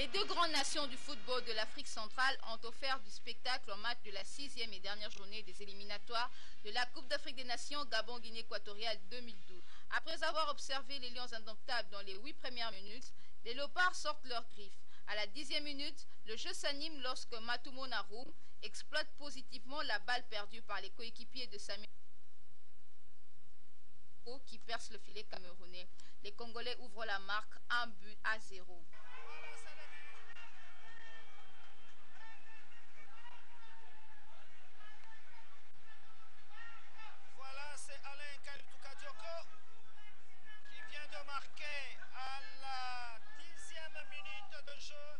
Les deux grandes nations du football de l'Afrique centrale ont offert du spectacle au match de la 6e et dernière journée des éliminatoires de la Coupe d'Afrique des Nations Gabon-Guinée équatoriale 2012. Après avoir observé les Lions indomptables dans les 8 premières minutes, les Léopards sortent leurs griffes. À la 10e minute, le jeu s'anime lorsque Matumo Naroum exploite positivement la balle perdue par les coéquipiers de Samuel qui perce le filet camerounais. Les Congolais ouvrent la marque 1-0. Voilà, c'est Alain Kalitukadioko qui vient de marquer à la 10e minute de jeu.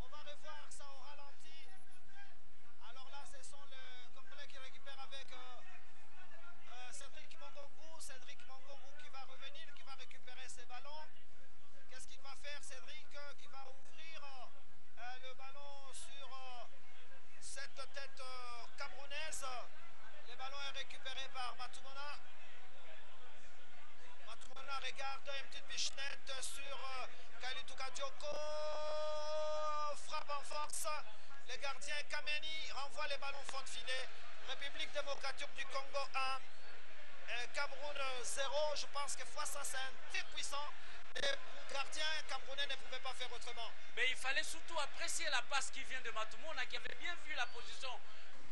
On va revoir ça au ralenti. Alors là, ce sont les Congolais qui récupèrent avec Cédric Mongongu. Cédric Mongongu qui va revenir, qui va récupérer ses ballons. Qu'est-ce qu'il va faire, Cédric? Qui va ouvrir le ballon sur cette tête camerounaise. Le ballon est récupéré par Matumona. Matumona regarde une petite bichenette sur Kalitukadioko. Frappe en force. Le gardien Kameni renvoie les ballons fond de filet. République démocratique du Congo 1. Cameroun 0. Je pense que fois ça, c'est un tir puissant. Les gardiens camerounais ne pouvaient pas faire autrement. Mais il fallait surtout apprécier la passe qui vient de Matumona, qui avait bien vu la position.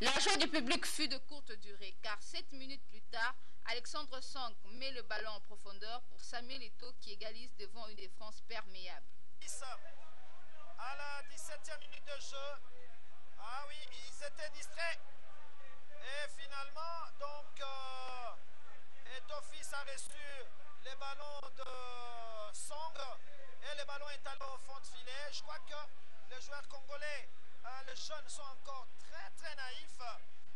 La joie du public fut de courte durée, car 7 minutes plus tard, Alexandre Sonk met le ballon en profondeur pour Samuel Eto'o qui égalise devant une défense perméable. À la 17e minute de jeu, ah oui, ils étaient distraits. Et finalement, donc, Eto'o a reçu les ballons de Song et le ballon est allé au fond de filet. Je crois que les joueurs congolais, les jeunes sont encore très naïfs.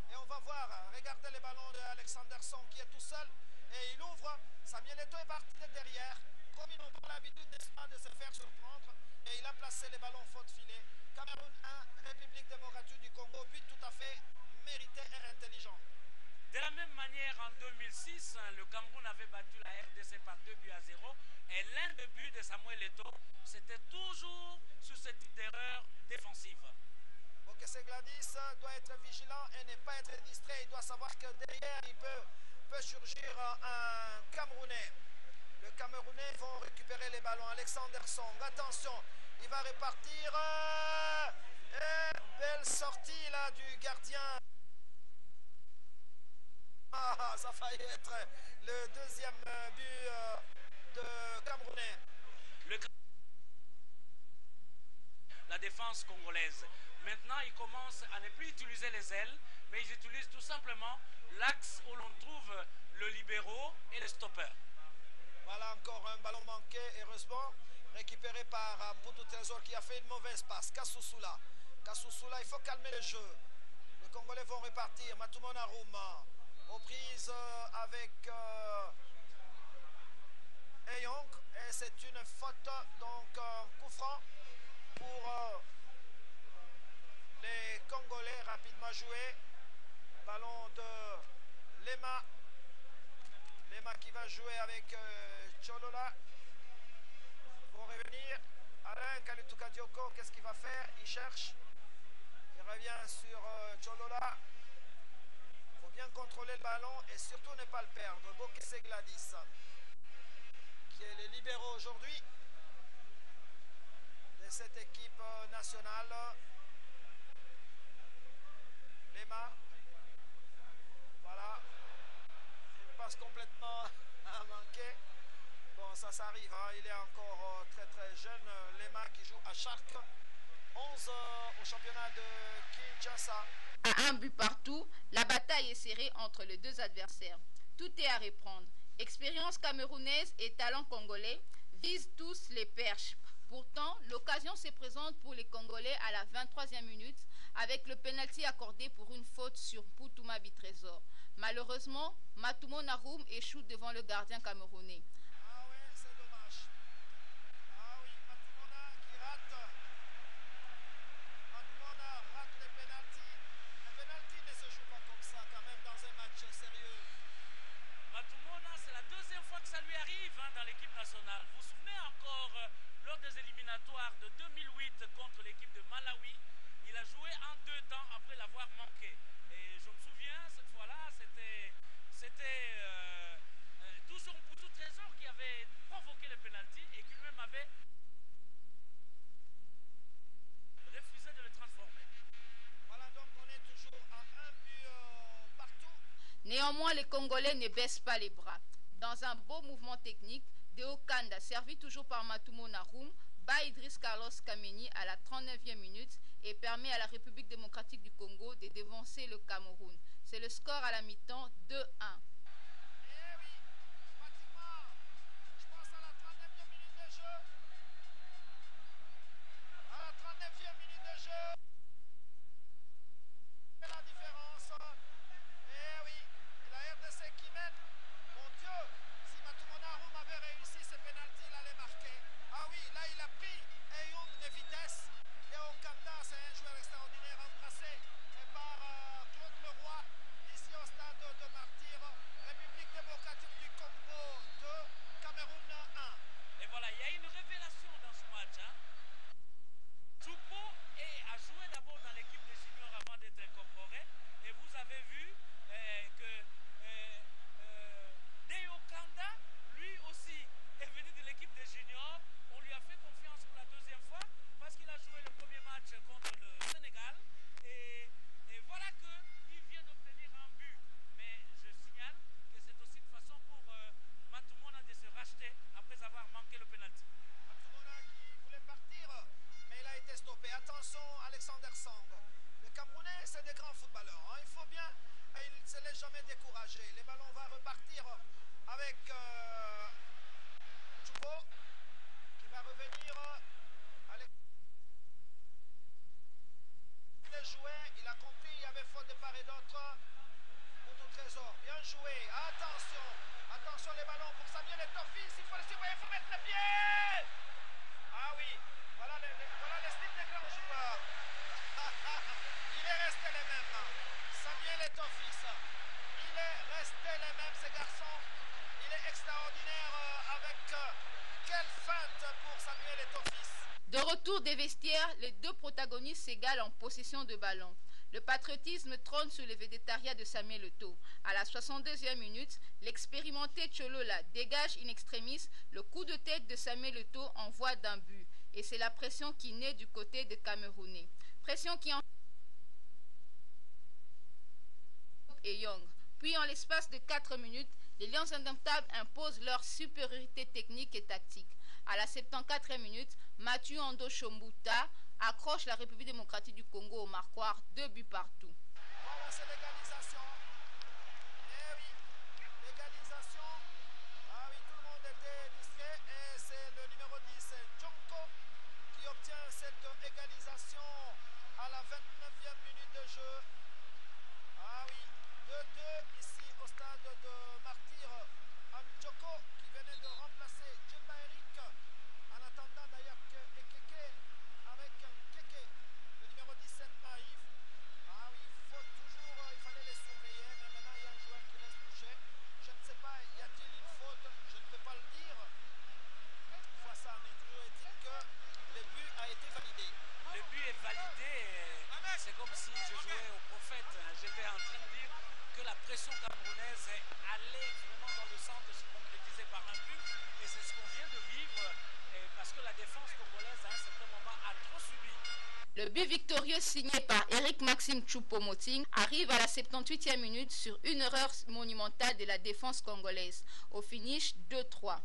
Et on va voir, regardez les ballons d'Alexander Song qui est tout seul et il ouvre. Samuel Eto'o est parti de derrière, comme ils n'ont pas l'habitude de se faire surprendre. Et il a placé les ballons au fond de filet. Cameroun 1, République démocratique du Congo, but tout à fait mérité et intelligent. De la même manière, en 2006, le Cameroun avait battu la RDC par 2-0. Et l'un des buts de Samuel Eto'o, c'était toujours sur ce type d'erreur défensive. Bokese Gladys doit être vigilant et ne pas être distrait. Il doit savoir que derrière, il peut surgir un Camerounais. Le Camerounais vont récupérer les ballons. Alexander Song, attention, il va repartir. Belle sortie là du gardien. Ah, ça a failli être le deuxième but de Camerounais. La défense congolaise. Maintenant, ils commencent à ne plus utiliser les ailes, mais ils utilisent tout simplement l'axe où l'on trouve le libéraux et le stopper. Voilà encore un ballon manqué, heureusement, récupéré par Poto Trésor qui a fait une mauvaise passe. Kassusula. Kassusula, il faut calmer le jeu. Les Congolais vont repartir. Matumo Naroum aux prises avec Eyong. Et c'est une faute, donc coup franc pour les Congolais. Rapidement joué. Ballon de Lema. Lema qui va jouer avec Tcholola. Pour revenir, Alain Kalitukadioko, qu'est-ce qu'il va faire? Il cherche. Il revient sur Tcholola. Il faut bien contrôler le ballon et surtout ne pas le perdre. Bokese Gladys, qui est le libéraux aujourd'hui de cette équipe nationale. Lema. Voilà. Une passe complètement à manquer. Bon, ça s'arrive, hein. Il est encore très jeune. Lema qui joue à Shark. 11 au championnat de Kinshasa. À un but partout, la bataille est serrée entre les deux adversaires. Tout est à reprendre. Expérience camerounaise et talent congolais visent tous les perches. Pourtant, l'occasion se présente pour les Congolais à la 23e minute avec le penalty accordé pour une faute sur Putuma Bitrésor. Malheureusement, Matumo Naroum échoue devant le gardien camerounais. Ah oui, c'est dommage. Ah oui, Matumona qui rate. Matumona rate le penalty. Le penalty ne se joue pas comme ça quand même dans un match sérieux. Matumona, c'est la deuxième fois que ça lui arrive dans l'équipe nationale. Vous vous souvenez encore victoire de 2008 contre l'équipe de Malawi. Il a joué en 2 temps après l'avoir manqué. Et je me souviens, cette fois-là, c'était toujours Mputu Trésor qui avait provoqué le penalty et qui lui-même avait refusé de le transformer. Voilà, donc on est toujours à un but partout. Néanmoins, les Congolais ne baissent pas les bras. Dans un beau mouvement technique, Deo Kanda, servi toujours par Matumo Narum, bat Idriss Carlos Kameni à la 39e minute et permet à la République démocratique du Congo de dévancer le Cameroun. C'est le score à la mi-temps 2-1. Eh oui, pratiquement, je pense à la 39e minute de jeu. À la 39e minute de jeu. La différence. Eh oui, la RDC qui mène. Mon Dieu, si Matumo Narum avait réussi ce pénalty, il allait marquer. Ah oui, là il a pris un young de vitesse. Et Okanda, c'est un joueur extraordinaire remplacé par Claude Leroy, ici au stade de Martyr, République démocratique du Congo 2, Cameroun 1. Et voilà, il y a une révélation dans ce match. Hein. Choupo a joué d'abord dans l'équipe des juniors avant d'être incorporé. Et vous avez vu que Deo Kanda, lui aussi, est venu de l'équipe des juniors. On lui a fait confiance pour la 2e fois parce qu'il a joué le premier match contre le Sénégal. Et voilà qu'il vient d'obtenir un but. Mais je signale que c'est aussi une façon pour Matumona de se racheter après avoir manqué le penalty. Matumona qui voulait partir, mais il a été stoppé. Attention, Alexander Sang. Le Camerounais, c'est des grands footballeurs. Hein. Il faut bien, il ne se laisse jamais décourager. Les ballons vont repartir avec Choupo qui va revenir. Il a joué, il a compris, il y avait faute de part et d'autre. Pour tout Trésor, bien joué. Attention, attention les ballons pour Samuel Eto'o. Il faut le surveiller, il faut mettre le pied. Ah oui, voilà le style des grands joueurs. Il est resté les mêmes. Samuel Eto'o, il est resté les mêmes, ce garçon. Il est extraordinaire avec quelle feinte pour Samuel Eto'o. De retour des vestiaires, les deux protagonistes s'égalent en possession de ballon. Le patriotisme trône sur le végétariat de Samuel Eto'o. À la 62e minute, l'expérimenté Tcholola dégage in extremis le coup de tête de Samuel Eto'o en voie d'un but. Et c'est la pression qui naît du côté des Camerounais. Pression qui en et Young. Puis en l'espace de 4 minutes, les Lions indomptables imposent leur supériorité technique et tactique. À la 74e minute, Mathieu Ando Chombuta accroche la République démocratique du Congo au marquoir, 2 buts partout. Voilà, c'est l'égalisation. Eh oui, l'égalisation. Ah oui, tout le monde était discret. Et c'est le numéro 10, Djonko, qui obtient cette égalisation à la 29e minute de jeu. Ah oui, 2-2 ici au stade de Martyr. Djoko qui venait de remplacer Djemba Eric. En attendant d'ailleurs que Ekeke avec Keke, le numéro 17 naïf. Ah oui, il fallait les surveiller, mais maintenant il y a un joueur qui reste touché. Je ne sais pas, y a-t-il une faute? Je ne peux pas le dire. Fois ça, mais toujours est-il que le but a été validé. Le but est validé. C'est comme si je jouais au prophète. J'étais en train de dire que la pression camerounaise allait vraiment dans le centre se concrétiser par un but. Et c'est ce qu'on vient de vivre parce que la défense congolaise à un certain moment a trop subi. Le but victorieux signé par Eric Maxime Choupo-Moting arrive à la 78e minute sur une erreur monumentale de la défense congolaise. Au finish 2-3.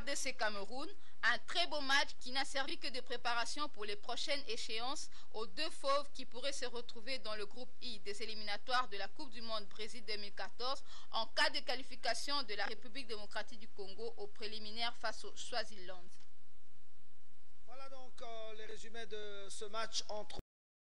RDC Cameroun, un très beau match qui n'a servi que de préparation pour les prochaines échéances aux deux fauves qui pourraient se retrouver dans le groupe I des éliminatoires de la Coupe du Monde Brésil 2014 en cas de qualification de la République démocratique du Congo aux préliminaires face au Swaziland. Voilà donc résumé de ce match entre